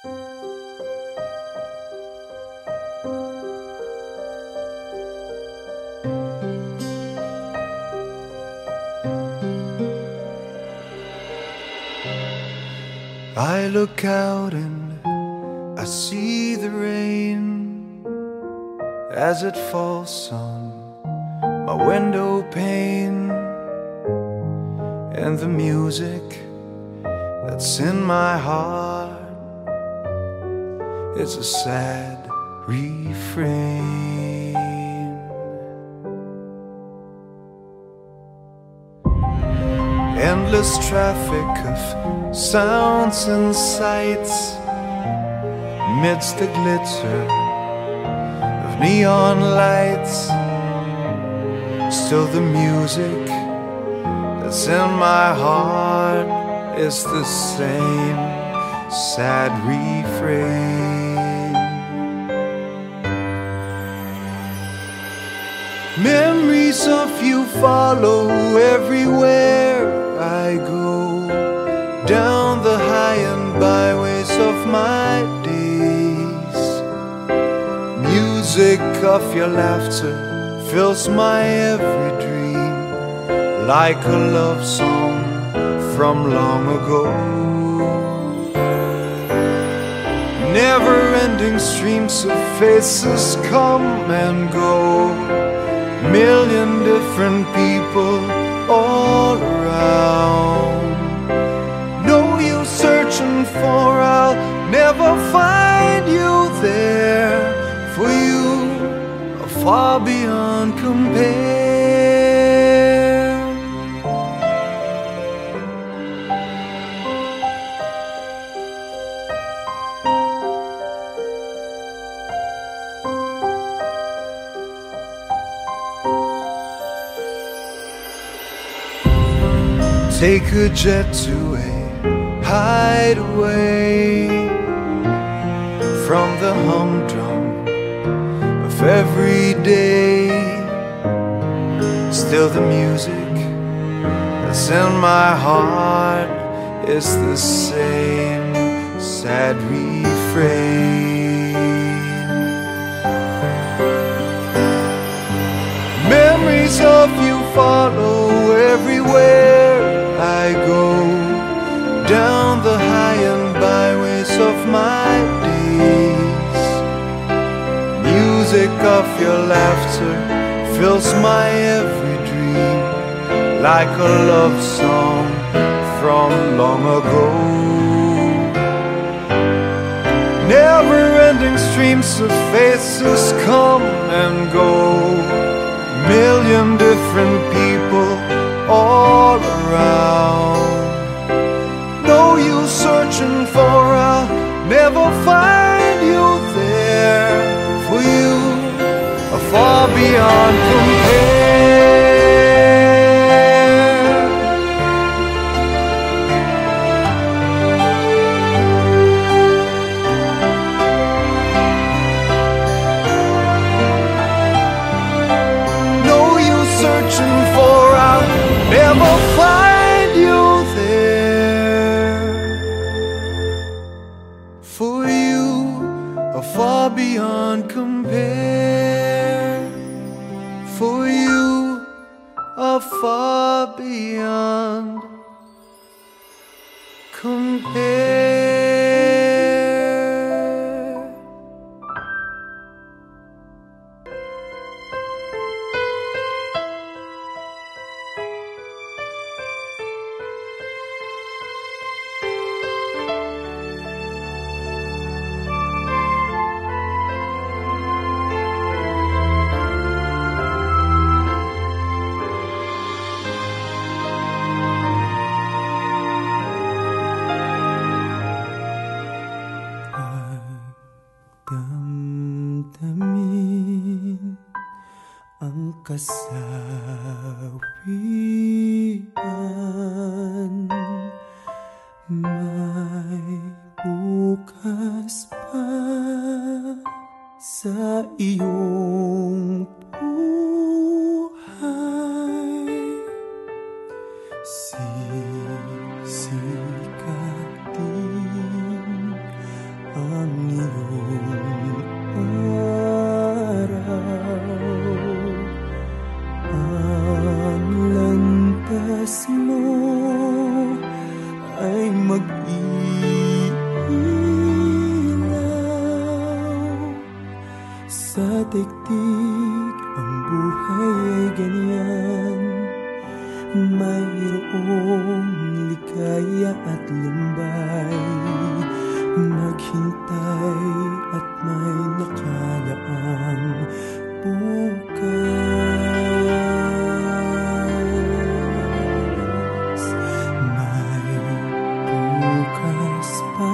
I look out and I see the rain as it falls on my window pane, and the music that's in my heart is a sad refrain. Endless traffic of sounds and sights amidst the glitter of neon lights. Still the music that's in my heart is the same sad refrain. Memories of you follow everywhere I go, down the high and byways of my days. Music of your laughter fills my every dream, like a love song from long ago. Never-ending streams of faces come and go, million different people all around. No use searching for, I'll never find you there. For you are far beyond compare. Take a jet to a hideaway from the humdrum of every day. Still the music that's in my heart is the same sad refrain. Memories of you follow everywhere I go, down the high and byways of my days. Music of your laughter fills my every dream, like a love song from long ago. Never-ending streams of faces come and go, million different people all around. No use searching for, I'll never find you there. For you are far beyond compare. No use searching for, I'll never find you there. For you are far beyond compare. For you are far beyond compare. Damdamin ang kasawian, may bukas pa sa iyong buhay. Sisikat din mag-ilaw. Sa daigdig ang buhay ay ganyan, mayroong ligaya at lumbay. Maghintay at may nakalaang bukas. May bukas pa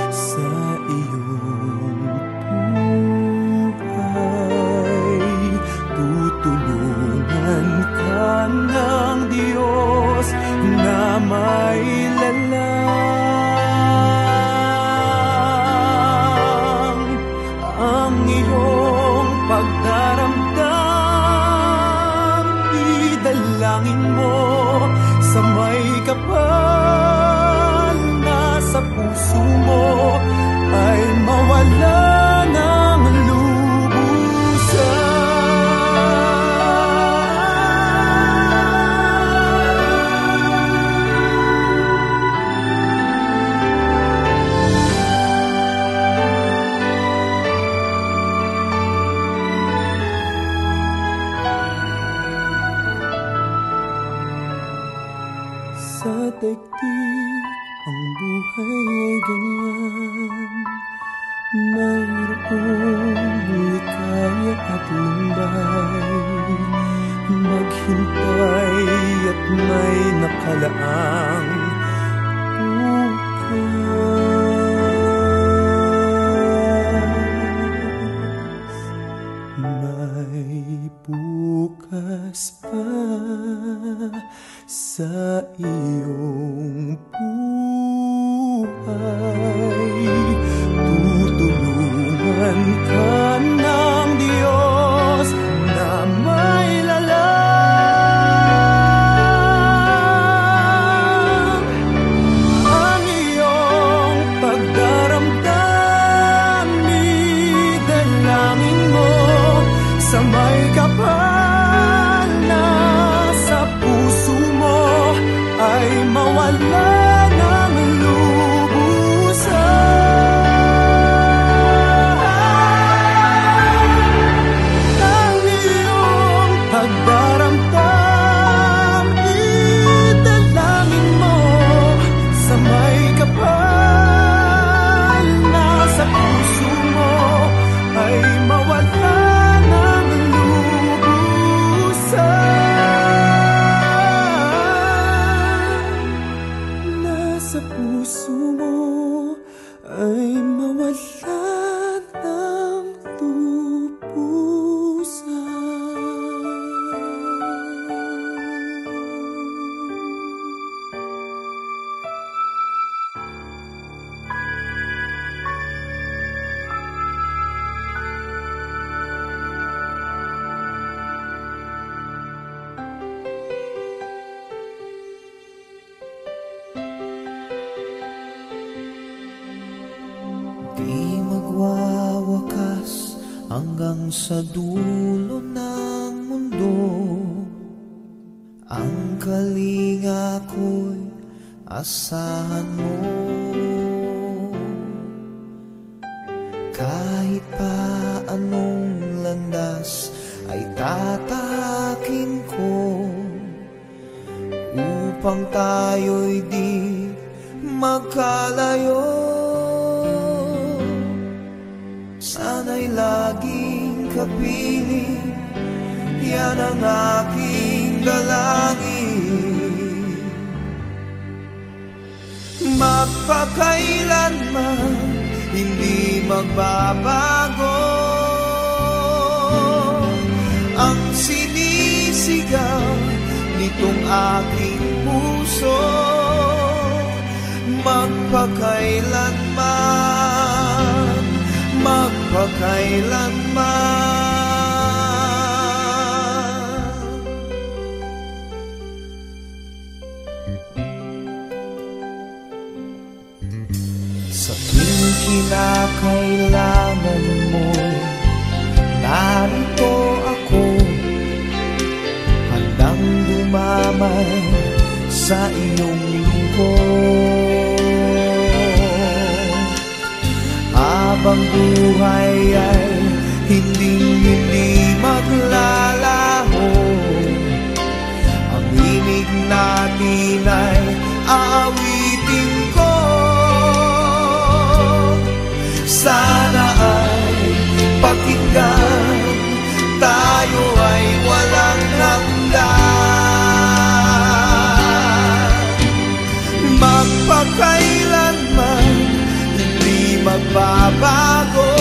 sa iyong buhay. Tutulungan ka ng Diyos na may lalang. Ang iyong pagdaramdam, idalangin mo sa may kapal na sa puso mo ay mawala ng lubusan. Sa daigdig ang buhay ay ganyan, mayroong likaya at lumbay. Maghintay at may nakalaang bukas. May bukas pa sa iyong buhay. Tutulungan ka ng Diyos na may lalang. Ang iyong pagdaramdam, idalangin mo sa may kapal na sa puso mo ay mawala ng lubusan. Ang iyong pagdaramdam, idalangin mo sa may kapal na sa puso mo ay mawala ng lubusan. Nasa puso mo ay mawala ng Di magwawakas hanggang sa dulo ng mundo. Ang kalinga ko'y asahan mo. Kahit pa anong landas ay tatahakin ko, upang tayo'y di magkalayo. Sana'y laging kapiling, yan ang aking dalangin. Magpakailanman hindi magbabago ang sinisigaw nitong aking puso. Magpakailanman, magpakailanman. Sa tuwing kinakailangan mo, narito ako, handang dumamay sa iyong lungkot. Habang buhay ay hindi maglalaho, ang himig natin ay aawitin ko. Sana ay pakinggan, tayo ay walang hanggan. Magpakailanman hindi magbabago